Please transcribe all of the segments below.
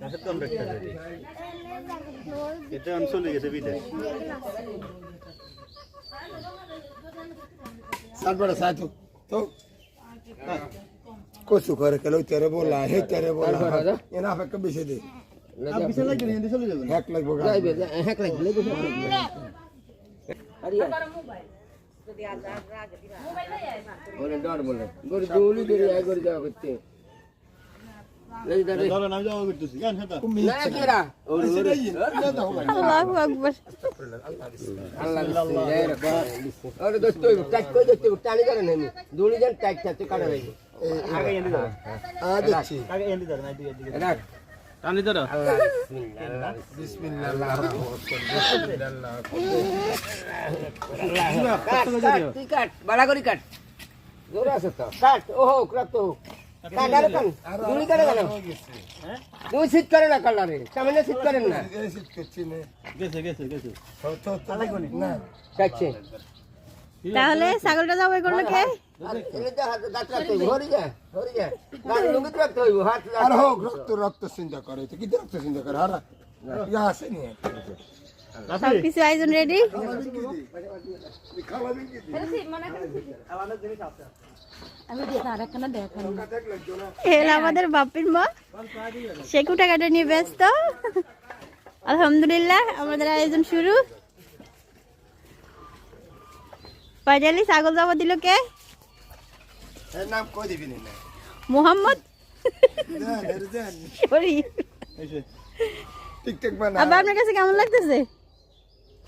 কাছে কন্ট্রাক্টর এটা অঞ্চলে গেছে বিদেশ সাতবারে সাত তো কচু করে কেলো তেরে বলা হে তেরে বলা এনা ফেক বেশি দে আর বিশে লাগবে হিন্দি চলে যাবে হ্যাক লাগবো যাইবে হ্যাক লাগলে তো আরে ওরে ডর বলে গরি দৌলি করে আই করে যাওয়া করতে এই দাঁড়ে ধরো আমি যাওয়া করতেছি কেন সেটা না কেরা ওরে ওরে আল্লাহু আকবার আল্লাহ এই রে ওরে দোস্ত টাইট কই দোস্ত টানি করে নেই দৌলি যান টাইট টাইট কাটা রাখি আগে এন্ডি ধরো দেখছি আগে এন্ডি ধরো না এদিকে রাখ টানি ধরো আল্লাহ বিসমিল্লাহ তুই কাট বালা করি কাট জোরে আছে তো কাট ওহো কাট তো কাট আর কান দৌলি করে গেল তুই সিট করে না কালারে সামনে সিট করেন না এই শীত করছি না গেছে গেছে গেছে তো না কাটছে তাহলে ছাগলটা জবাই করলো কে আর এলে যা হাত দাঁতরা তো হরি যা গান লুঙ্গি রাখতে হইব হাত আর হোক রক্ত চিন্তা করে তো কি রক্ত চিন্তা করে আর ইয়া আছে নি সব কিছু আয়োজন রেডি খাওয়া বিকি আমি আরেকখানা দেখাবো এলা আমাদের বাপির মা সে কুটা কাটা নিয়ে ব্যস্ত আলহামদুলিল্লাহ আমাদের আয়োজন শুরু ফাইনালি ছাগল জবা দিল কে এর নাম কই দিবি না মোহাম্মদ জান সরি এইসে টিকটক বানা আবার আপনার কাছে কেমন লাগতেছে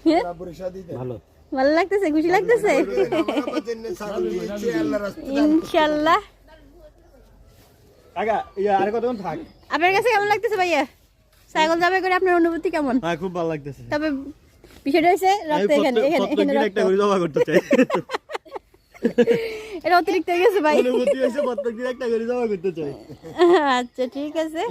হ্যাঁ? বাবুর শাদি দে ভালো লাগতেছে খুশি লাগতেছে আমার জন্য ছাগল দিয়েছে আল্লাহ রাস্তা ইনশাআল্লাহ আগা ইয়া আর কতক্ষণ থাক আপনার কাছে কেমন লাগতেছে ভাইয়া ছাগল জবাই করে আপনার অনুভূতি কেমন হ্যাঁ খুব ভালো লাগতেছে তবে বিষয়টা হচ্ছে রক্ত এখানে এখানে এখানে প্রত্যেকদিন রক্ত। একটা করে জমা করতে চাই এটা অতিরিক্ত হয়ে গেছে ভাই অনুভূতি হয়েছে প্রত্যেকদিন একটা করে জমা করতে চাই আচ্ছা ঠিক আছে